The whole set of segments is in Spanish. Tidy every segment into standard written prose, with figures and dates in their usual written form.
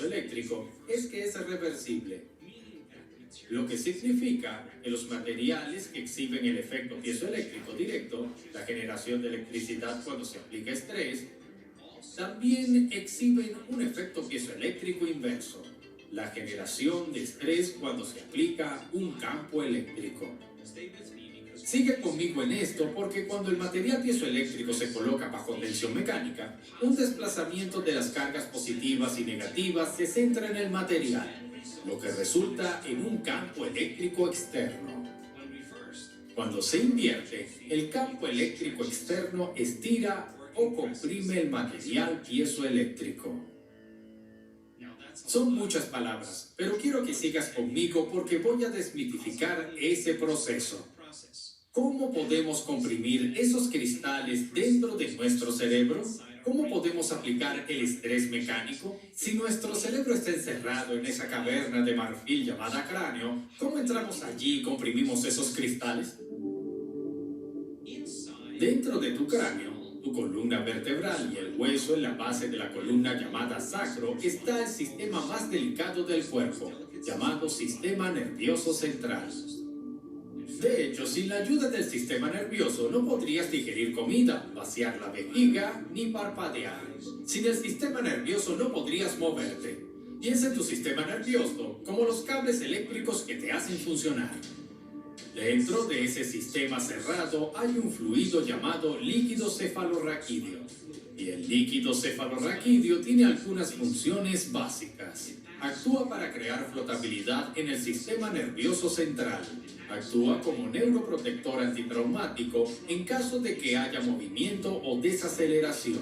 eléctrico es que es reversible, lo que significa que los materiales que exhiben el efecto piezoeléctrico directo, la generación de electricidad cuando se aplica estrés, también exhiben un efecto piezoeléctrico inverso, la generación de estrés cuando se aplica un campo eléctrico. Sigue conmigo en esto porque cuando el material piezoeléctrico se coloca bajo tensión mecánica, un desplazamiento de las cargas positivas y negativas se centra en el material, lo que resulta en un campo eléctrico externo. Cuando se invierte, el campo eléctrico externo estira o comprime el material piezoeléctrico. Son muchas palabras, pero quiero que sigas conmigo porque voy a desmitificar ese proceso. ¿Cómo podemos comprimir esos cristales dentro de nuestro cerebro? ¿Cómo podemos aplicar el estrés mecánico? Si nuestro cerebro está encerrado en esa caverna de marfil llamada cráneo, ¿cómo entramos allí y comprimimos esos cristales? Dentro de tu cráneo, tu columna vertebral y el hueso en la base de la columna llamada sacro está el sistema más delicado del cuerpo, llamado sistema nervioso central. De hecho, sin la ayuda del sistema nervioso no podrías digerir comida, vaciar la vejiga ni parpadear. Sin el sistema nervioso no podrías moverte. Piensa en tu sistema nervioso como los cables eléctricos que te hacen funcionar. Dentro de ese sistema cerrado hay un fluido llamado líquido cefalorraquídeo. Y el líquido cefalorraquídeo tiene algunas funciones básicas. Actúa para crear flotabilidad en el sistema nervioso central. Actúa como neuroprotector antitraumático en caso de que haya movimiento o desaceleración.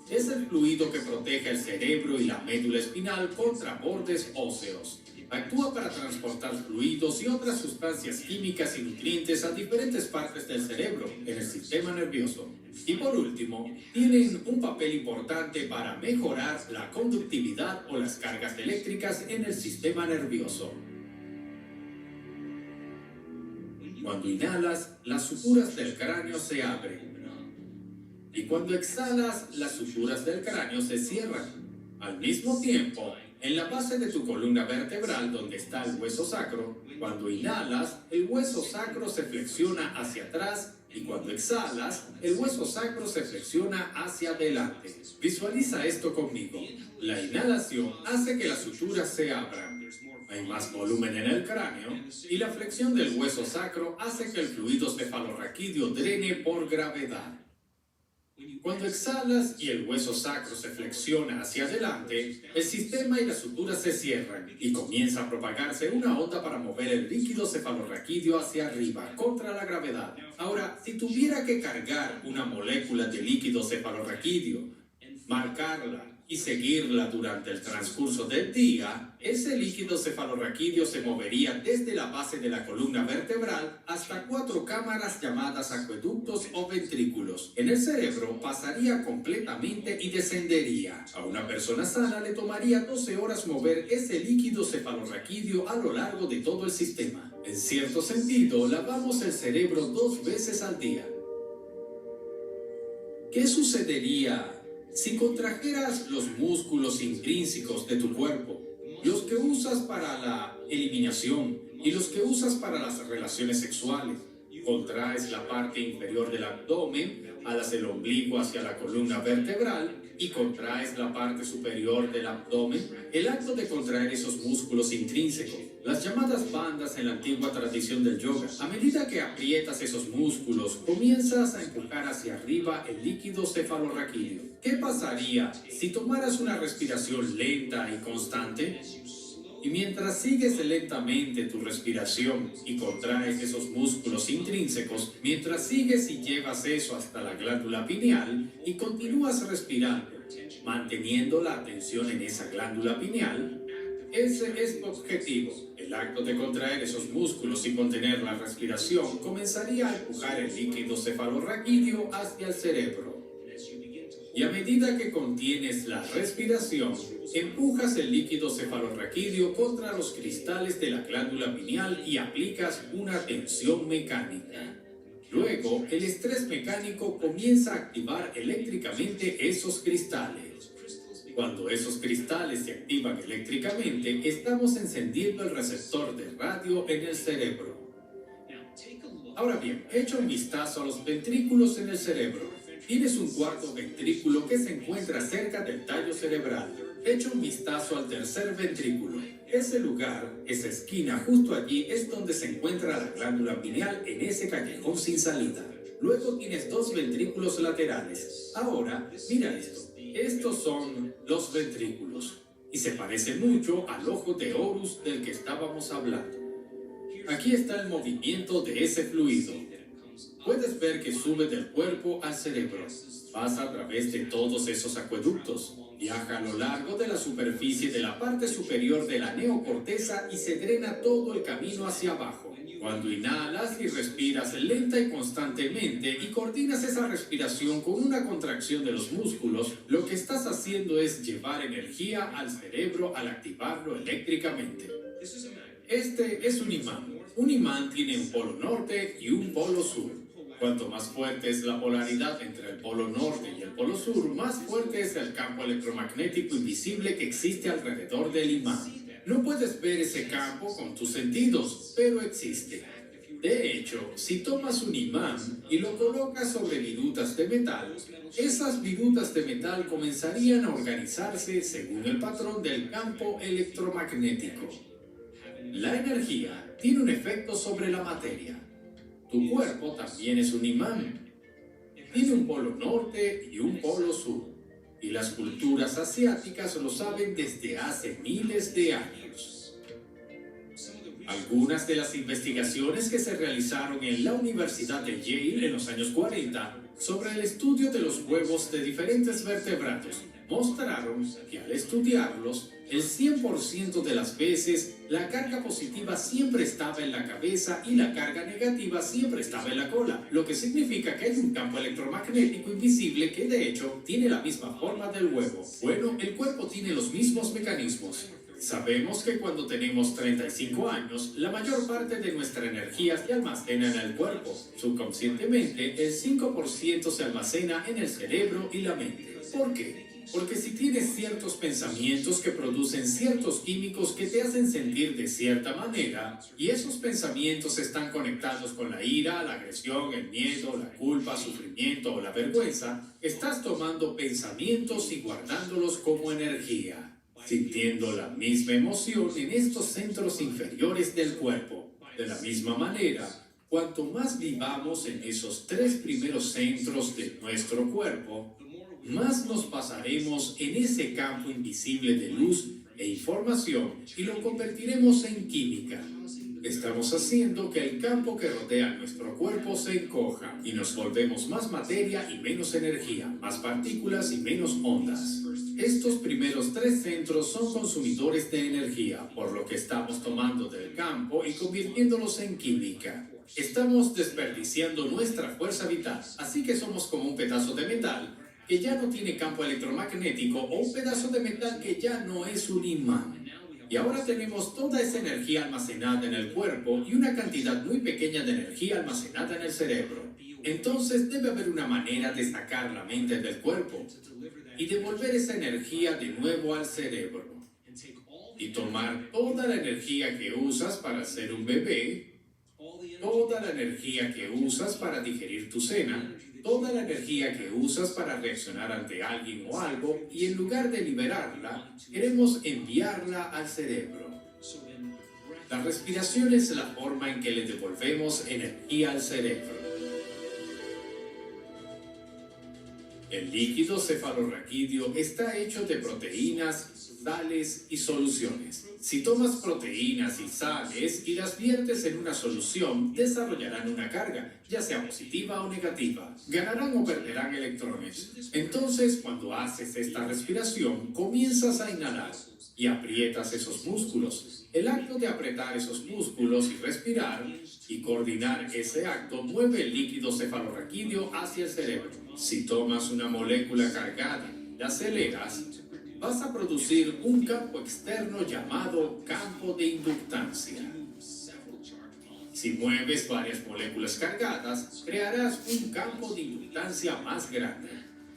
Es el fluido que protege el cerebro y la médula espinal contra bordes óseos. Actúa para transportar fluidos y otras sustancias químicas y nutrientes a diferentes partes del cerebro, en el sistema nervioso. Y por último, tienen un papel importante para mejorar la conductividad o las cargas eléctricas en el sistema nervioso. Cuando inhalas, las suturas del cráneo se abren. Y cuando exhalas, las suturas del cráneo se cierran. Al mismo tiempo, en la base de tu columna vertebral, donde está el hueso sacro, cuando inhalas, el hueso sacro se flexiona hacia atrás y cuando exhalas, el hueso sacro se flexiona hacia adelante. Visualiza esto conmigo. La inhalación hace que las suturas se abran. Hay más volumen en el cráneo y la flexión del hueso sacro hace que el fluido cefalorraquídeo drene por gravedad. Cuando exhalas y el hueso sacro se flexiona hacia adelante, el sistema y las suturas se cierran y comienza a propagarse una onda para mover el líquido cefalorraquídeo hacia arriba, contra la gravedad. Ahora, si tuviera que cargar una molécula de líquido cefalorraquídeo, marcarla y seguirla durante el transcurso del día, ese líquido cefalorraquídeo se movería desde la base de la columna vertebral hasta 4 cámaras llamadas acueductos o ventrículos. En el cerebro pasaría completamente y descendería. A una persona sana le tomaría 12 horas mover ese líquido cefalorraquídeo a lo largo de todo el sistema. En cierto sentido, lavamos el cerebro 2 veces al día. ¿Qué sucedería si contrajeras los músculos intrínsecos de tu cuerpo, los que usas para la eliminación y los que usas para las relaciones sexuales? Contraes la parte inferior del abdomen, alas el ombligo hacia la columna vertebral y contraes la parte superior del abdomen. El acto de contraer esos músculos intrínsecos, las llamadas bandas en la antigua tradición del yoga, a medida que aprietas esos músculos, comienzas a empujar hacia arriba el líquido cefalorraquídeo. ¿Qué pasaría si tomaras una respiración lenta y constante? Y mientras sigues lentamente tu respiración y contraes esos músculos intrínsecos, mientras sigues y llevas eso hasta la glándula pineal y continúas respirando, manteniendo la atención en esa glándula pineal, ese es tu objetivo. El acto de contraer esos músculos y contener la respiración comenzaría a empujar el líquido cefalorraquídeo hacia el cerebro. Y a medida que contienes la respiración, empujas el líquido cefalorraquídeo contra los cristales de la glándula pineal y aplicas una tensión mecánica. Luego, el estrés mecánico comienza a activar eléctricamente esos cristales. Cuando esos cristales se activan eléctricamente, estamos encendiendo el receptor de radio en el cerebro. Ahora bien, echa un vistazo a los ventrículos en el cerebro. Tienes un cuarto ventrículo que se encuentra cerca del tallo cerebral. Echa un vistazo al tercer ventrículo. Ese lugar, esa esquina justo allí es donde se encuentra la glándula pineal en ese callejón sin salida. Luego tienes dos ventrículos laterales. Ahora, mira esto. Estos son los ventrículos. Y se parece mucho al ojo de Horus del que estábamos hablando. Aquí está el movimiento de ese fluido. Puedes ver que sube del cuerpo al cerebro. Pasa a través de todos esos acueductos. Viaja a lo largo de la superficie de la parte superior de la neocorteza y se drena todo el camino hacia abajo. Cuando inhalas y respiras lenta y constantemente y coordinas esa respiración con una contracción de los músculos, lo que estás haciendo es llevar energía al cerebro al activarlo eléctricamente. Este es un imán. Un imán tiene un polo norte y un polo sur. Cuanto más fuerte es la polaridad entre el polo norte y el polo sur, más fuerte es el campo electromagnético invisible que existe alrededor del imán. No puedes ver ese campo con tus sentidos, pero existe. De hecho, si tomas un imán y lo colocas sobre virutas de metal, esas virutas de metal comenzarían a organizarse según el patrón del campo electromagnético. La energía tiene un efecto sobre la materia. Tu cuerpo también es un imán. Tiene un polo norte y un polo sur. Y las culturas asiáticas lo saben desde hace miles de años. Algunas de las investigaciones que se realizaron en la Universidad de Yale en los años 40 sobre el estudio de los huevos de diferentes vertebrados mostraron que al estudiarlos, el 100% de las veces la carga positiva siempre estaba en la cabeza y la carga negativa siempre estaba en la cola, lo que significa que hay un campo electromagnético invisible que de hecho tiene la misma forma del huevo. Bueno, el cuerpo tiene los mismos mecanismos. Sabemos que cuando tenemos 35 años, la mayor parte de nuestra energía se almacena en el cuerpo. Subconscientemente, el 5% se almacena en el cerebro y la mente. ¿Por qué? Porque si tienes ciertos pensamientos que producen ciertos químicos que te hacen sentir de cierta manera, y esos pensamientos están conectados con la ira, la agresión, el miedo, la culpa, sufrimiento o la vergüenza, estás tomando pensamientos y guardándolos como energía, sintiendo la misma emoción en estos centros inferiores del cuerpo. De la misma manera, cuanto más vivamos en esos tres primeros centros de nuestro cuerpo, más nos pasaremos en ese campo invisible de luz e información y lo convertiremos en química. Estamos haciendo que el campo que rodea nuestro cuerpo se encoja y nos volvemos más materia y menos energía, más partículas y menos ondas. Estos primeros tres centros son consumidores de energía, por lo que estamos tomando del campo y convirtiéndolos en química. Estamos desperdiciando nuestra fuerza vital, así que somos como un pedazo de metal que ya no tiene campo electromagnético o un pedazo de metal que ya no es un imán. Y ahora tenemos toda esa energía almacenada en el cuerpo y una cantidad muy pequeña de energía almacenada en el cerebro. Entonces debe haber una manera de sacar la mente del cuerpo y devolver esa energía de nuevo al cerebro. Y tomar toda la energía que usas para ser un bebé, toda la energía que usas para digerir tu cena, toda la energía que usas para reaccionar ante alguien o algo, y en lugar de liberarla, queremos enviarla al cerebro. La respiración es la forma en que le devolvemos energía al cerebro. El líquido cefalorraquídeo está hecho de proteínas, sales y soluciones. Si tomas proteínas y sales y las viertes en una solución, desarrollarán una carga, ya sea positiva o negativa. Ganarán o perderán electrones. Entonces, cuando haces esta respiración, comienzas a inhalar y aprietas esos músculos. El acto de apretar esos músculos y respirar y coordinar ese acto mueve el líquido cefalorraquídeo hacia el cerebro. Si tomas una molécula cargada y la aceleras, vas a producir un campo externo llamado campo de inductancia. Si mueves varias moléculas cargadas, crearás un campo de inductancia más grande.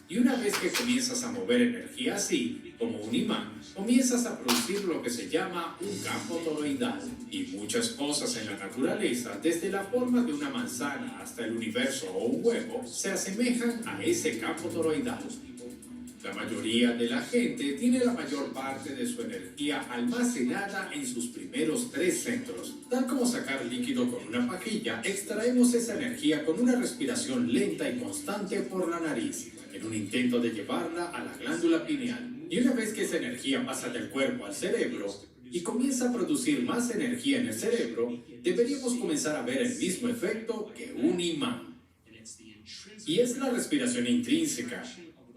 Y una vez que comienzas a mover energía así, como un imán, comienzas a producir lo que se llama un campo toroidal. Y muchas cosas en la naturaleza, desde la forma de una manzana hasta el universo o un huevo, se asemejan a ese campo toroidal. La mayoría de la gente tiene la mayor parte de su energía almacenada en sus primeros tres centros. Tal como sacar líquido con una pajilla, extraemos esa energía con una respiración lenta y constante por la nariz, en un intento de llevarla a la glándula pineal. Y una vez que esa energía pasa del cuerpo al cerebro y comienza a producir más energía en el cerebro, deberíamos comenzar a ver el mismo efecto que un imán. Y es la respiración intrínseca.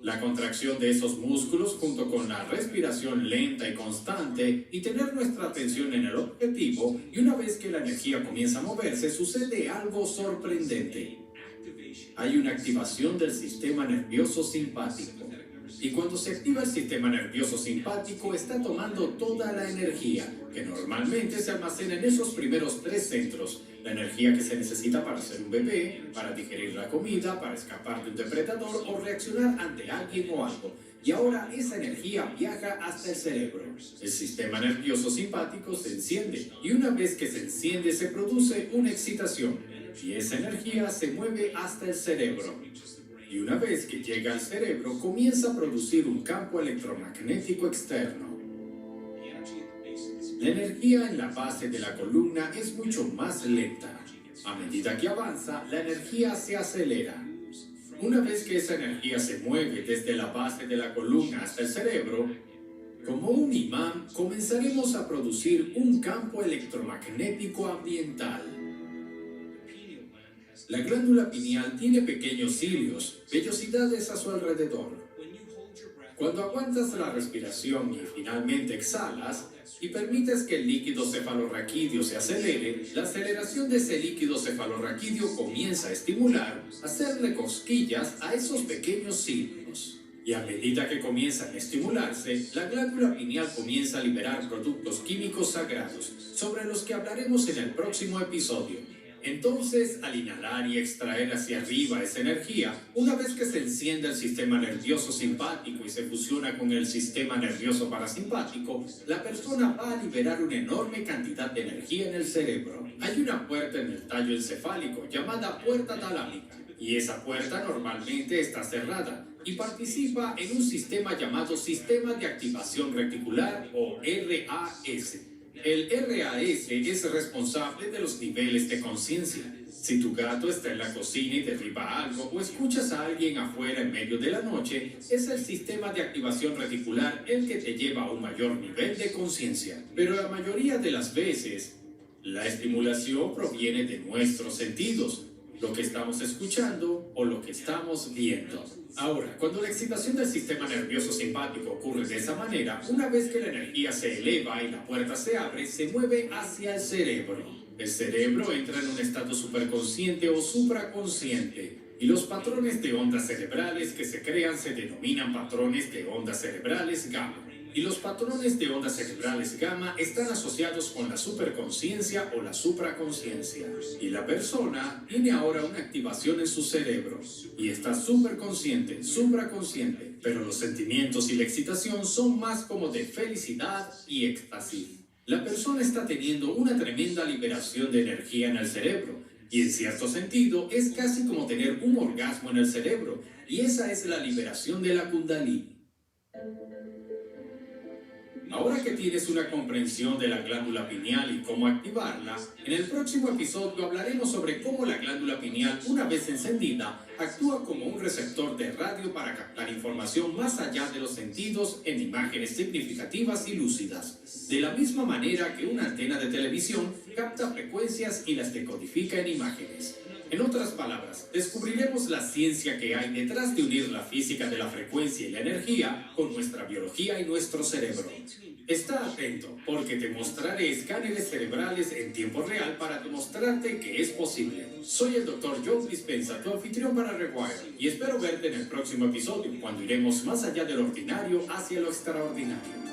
La contracción de esos músculos junto con la respiración lenta y constante y tener nuestra atención en el objetivo, y una vez que la energía comienza a moverse, sucede algo sorprendente. Hay una activación del sistema nervioso simpático. Y cuando se activa el sistema nervioso simpático, está tomando toda la energía, que normalmente se almacena en esos primeros tres centros. La energía que se necesita para ser un bebé, para digerir la comida, para escapar de un depredador o reaccionar ante alguien o algo. Y ahora esa energía viaja hasta el cerebro. El sistema nervioso simpático se enciende, y una vez que se enciende se produce una excitación, y esa energía se mueve hasta el cerebro. Y una vez que llega al cerebro, comienza a producir un campo electromagnético externo. La energía en la base de la columna es mucho más lenta. A medida que avanza, la energía se acelera. Una vez que esa energía se mueve desde la base de la columna hasta el cerebro, como un imán, comenzaremos a producir un campo electromagnético ambiental. La glándula pineal tiene pequeños cilios, vellosidades a su alrededor. Cuando aguantas la respiración y finalmente exhalas, y permites que el líquido cefalorraquídeo se acelere, la aceleración de ese líquido cefalorraquídeo comienza a estimular, a hacerle cosquillas a esos pequeños cilios. Y a medida que comienzan a estimularse, la glándula pineal comienza a liberar productos químicos sagrados, sobre los que hablaremos en el próximo episodio. Entonces, al inhalar y extraer hacia arriba esa energía, una vez que se enciende el sistema nervioso simpático y se fusiona con el sistema nervioso parasimpático, la persona va a liberar una enorme cantidad de energía en el cerebro. Hay una puerta en el tallo encefálico llamada puerta talámica, y esa puerta normalmente está cerrada y participa en un sistema llamado Sistema de Activación Reticular o RAS. El RAS es responsable de los niveles de conciencia. Si tu gato está en la cocina y derriba algo o escuchas a alguien afuera en medio de la noche, es el sistema de activación reticular el que te lleva a un mayor nivel de conciencia. Pero la mayoría de las veces, la estimulación proviene de nuestros sentidos, lo que estamos escuchando o lo que estamos viendo. Ahora, cuando la excitación del sistema nervioso simpático ocurre de esa manera, una vez que la energía se eleva y la puerta se abre, se mueve hacia el cerebro. El cerebro entra en un estado superconsciente o supraconsciente, y los patrones de ondas cerebrales que se crean se denominan patrones de ondas cerebrales gamma. Y los patrones de ondas cerebrales gamma están asociados con la superconsciencia o la supraconsciencia. Y la persona tiene ahora una activación en su cerebro. Y está superconsciente, supraconsciente. Pero los sentimientos y la excitación son más como de felicidad y éxtasis. La persona está teniendo una tremenda liberación de energía en el cerebro. Y en cierto sentido es casi como tener un orgasmo en el cerebro. Y esa es la liberación de la Kundalini. Ahora que tienes una comprensión de la glándula pineal y cómo activarla, en el próximo episodio hablaremos sobre cómo la glándula pineal, una vez encendida, actúa como un receptor de radio para captar información más allá de los sentidos en imágenes significativas y lúcidas. De la misma manera que una antena de televisión capta frecuencias y las decodifica en imágenes. En otras palabras, descubriremos la ciencia que hay detrás de unir la física de la frecuencia y la energía con nuestra biología y nuestro cerebro. Está atento, porque te mostraré escáneres cerebrales en tiempo real para demostrarte que es posible. Soy el Dr. Joe Dispenza, tu anfitrión para Rewire, y espero verte en el próximo episodio, cuando iremos más allá de lo ordinario hacia lo extraordinario.